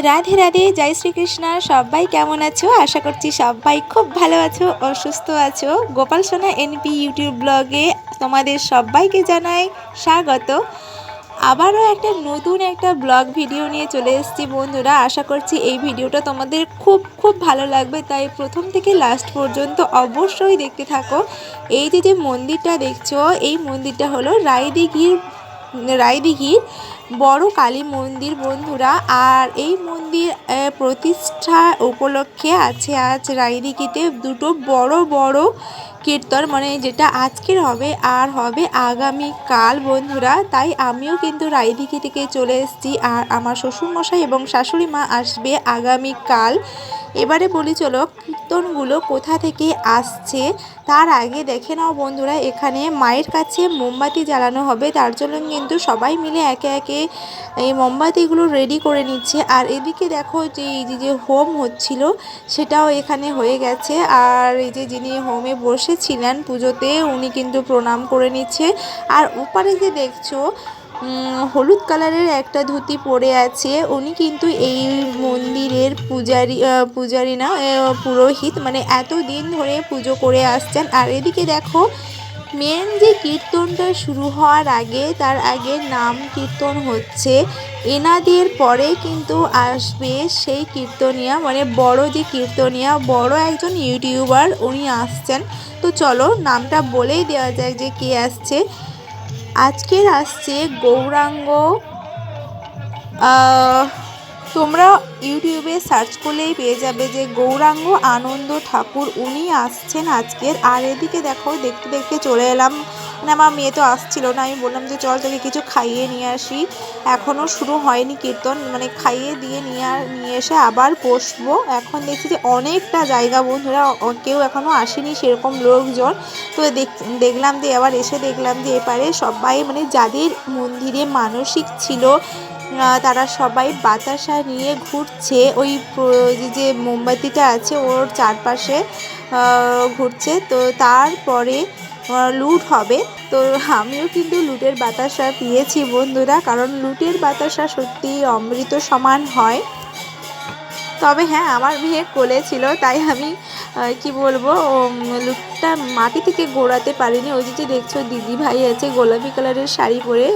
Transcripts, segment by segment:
রাধে রাধে, জয় শ্রীকৃষ্ণ। সবাই কেমন আছো? আশা করছি সবাই খুব ভালো আছো ও সুস্থ আছো। গোপাল সোনা এনপি ইউটিউব ব্লগে তোমাদের সবাইকে জানাই স্বাগত। আবারও একটা নতুন ব্লগ ভিডিও নিয়ে চলে এসেছি বন্ধুরা। আশা করছি এই ভিডিওটা তোমাদের খুব খুব ভালো লাগবে, তাই প্রথম থেকে লাস্ট পর্যন্ত অবশ্যই দেখতে থাকো। এই যে মন্দিরটা দেখছো, এই মন্দিরটা হলো রায়দিঘির বড় কালী মন্দির বন্ধুরা। আর এই মন্দির প্রতিষ্ঠা উপলক্ষে আছে আজ রায়দিঘিতে দুটো বড় বড় কীর্তন, মানে যেটা আজকের হবে আর হবে আগামীকাল বন্ধুরা। তাই আমিও কিন্তু রায়দিঘি থেকে চলে এসেছি, আর আমার শ্বশুরমশাই এবং শাশুড়ি মা আসবে আগামীকাল। এবারে বলি চলো কীর্তনগুলো কোথা থেকে আসছে। তার আগে দেখে নাও বন্ধুরা, এখানে মায়ের কাছে মোমবাতি জ্বালানো হবে, তার জন্য কিন্তু সবাই মিলে একে একে এই মোমবাতিগুলো রেডি করে নিচ্ছে। আর এদিকে দেখো যে এই যে হোম হচ্ছিল সেটাও এখানে হয়ে গেছে। আর এই যে যিনি হোমে বসেছিলেন পুজোতে, উনি কিন্তু প্রণাম করে নিচ্ছে। আর ওপারে যে দেখছো হলুদ কালারের একটা ধুতি পরে আছে, উনি কিন্তু এই মন্দিরের পূজারি না, পুরোহিত, মানে এতদিন ধরে পুজো করে আসছেন। আর এদিকে দেখো মেন যে কীর্তনটা শুরু হওয়ার আগে, তার আগে নাম কীর্তন হচ্ছে। এনাদের পরে কিন্তু আসবে সেই কীর্তনিয়া, মানে বড় যে কীর্তনিয়া, বড় একজন ইউটিউবার, উনি আসছেন। তো চলো নামটা বলেই দেওয়া যায় যে কে আসছে। আজকের আসছে গৌরাঙ্গ। তোমরা ইউটিউবে সার্চ করলেই পেয়ে যাবে যে গৌরাঙ্গ আনন্দ ঠাকুর, উনি আসছেন আজকের। আর এদিকে দেখো দেখতে দেখতে চলে এলাম, মানে আমার মেয়ে তো আসছিল না, আমি বললাম যে চল তোকে কিছু খাইয়ে নিয়ে আসি। এখনও শুরু হয়নি কীর্তন, মানে খাইয়ে দিয়ে নিয়ে এসে আবার বসবো। এখন দেখছি যে অনেকটা জায়গা বন্ধুরা, কেউ এখনও আসেনি সেরকম লোকজন। তো দেখলাম যে আবার এসে দেখলাম যে এপারে সবাই, মানে যাদের মন্দিরে মানসিক ছিল তারা সবাই বাতাসা নিয়ে ঘুরছে। ওই যে মোমবাতিটা আছে ওর চারপাশে ঘুরছে। তো তারপরে লুট হবে। তো আমিও কিন্তু লুটের বাতাসা পেয়েছি বন্ধুরা, কারণ লুটের বাতাসা সত্যিই অমৃত সমান হয়। তবে হ্যাঁ, আমার মেয়ে কোলে ছিল, তাই আমি কি বলবো, লুটটা মাটি থেকে গোড়াতে পারিনি। ওই যে দেখছো দিদি ভাই আছে গোলাপি কালারের শাড়ি পরে,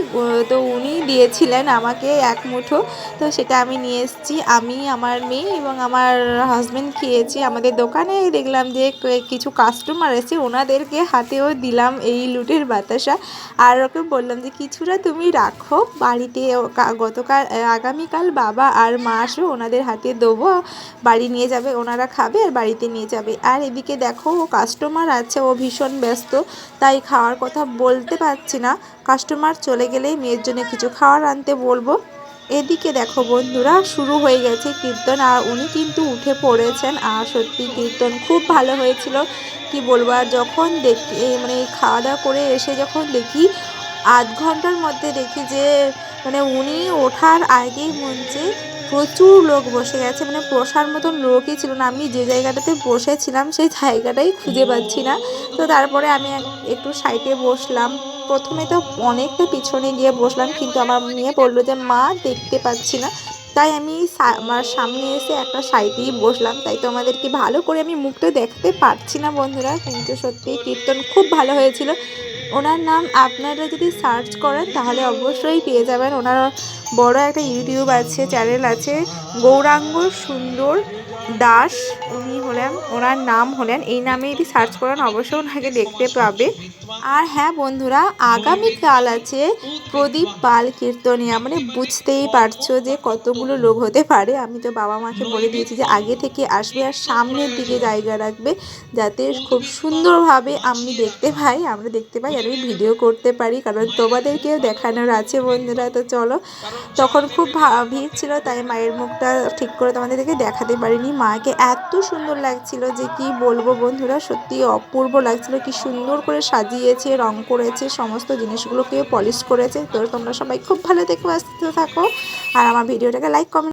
তো উনি দিয়েছিলেন আমাকে এক মুঠো। তো সেটা আমি নিয়ে এসেছি, আমি, আমার মেয়ে এবং আমার হাজব্যান্ড খেয়েছি। আমাদের দোকানে দেখলাম যে কিছু কাস্টমার এসে, ওনাদেরকে হাতেও দিলাম এই লুটের বাতাসা। আর ওকে বললাম যে কিছুটা তুমি রাখো বাড়িতে, আগামীকাল বাবা আর মা আসবে, ওনাদের হাতে দেবো, বাড়ি নিয়ে যাবে, ওনারা খাবে আর বাড়িতে নিয়ে যাবে। আর এদিকে দেখো ও কাস্টমার আছে, ও ভীষণ ব্যস্ত, তাই খাওয়ার কথা বলতে পারছি না। কাস্টমার চলে গেলেই মেয়ের জন্য কিছু খাওয়ার আনতে বলবো। এদিকে দেখো বন্ধুরা শুরু হয়ে গেছে কীর্তন, আর উনি কিন্তু উঠে পড়েছেন। আর সত্যি কীর্তন খুব ভালো হয়েছিল, কি বলবো। আর যখন দেখি, মানে খাওয়া দাওয়া করে এসে যখন দেখি আধ ঘন্টার মধ্যে দেখি যে মানে উনি ওঠার আগেই মঞ্চে প্রচুর লোক বসে গেছে, মানে বসার মতন লোকই ছিল না। আমি যে জায়গাটাতে বসেছিলাম সেই জায়গাটাই খুঁজে পাচ্ছি না। তো তারপরে আমি একটু সাইডে বসলাম। প্রথমে তো অনেকটা পিছনে গিয়ে বসলাম, কিন্তু আমার মেয়ে বললো যে মা দেখতে পাচ্ছি না। তাই আমি আমার সামনে এসে একটা সাইডেই বসলাম। তাই তোমাদেরকে ভালো করে আমি মুখটা দেখাতে পারছি না বন্ধুরা, কিন্তু সত্যি কীর্তন খুব ভালো হয়েছিল। ওনার নাম আপনারা যদি সার্চ করেন তাহলে অবশ্যই পেয়ে যাবেন। ওনার বড় একটা ইউটিউব আছে, চ্যানেল আছে, গৌরাঙ্গ সুন্দর দাস ওনার নাম হলেন। এই নামে যদি সার্চ করেন অবশ্যই ওনাকে দেখতে পাবে। আর হ্যাঁ বন্ধুরা, আগামীকাল আছে প্রদীপ পাল কীর্তনিয়া, মানে বুঝতেই পারছো যে কতগুলো লোক হতে পারে। আমি তো বাবা মাকে বলে দিয়েছি যে আগে থেকে আসবে আর সামনের দিকে জায়গা রাখবে, যাতে খুব সুন্দরভাবে আমরা দেখতে পাই আর আমি ভিডিও করতে পারি, কারণ তোমাদেরকেও দেখানোর আছে বন্ধুরা। তো চলো, তখন খুব ভিড় ছিল, তাই মায়ের মুখটা ঠিক করে তোমাদেরকে দেখাতে পারিনি। মাকে এত সুন্দর লাগছিল যে কি বলবো বন্ধুরা, সত্যি অপূর্ব লাগছিল। কি সুন্দর করে সাজিয়েছে, রং করেছে, সমস্ত জিনিসগুলোকে পলিশ করেছে। তো তোমরা সবাই খুব ভালো দেখে আসতে থাকো, আর আমার ভিডিওটাকে লাইক কমেন্ট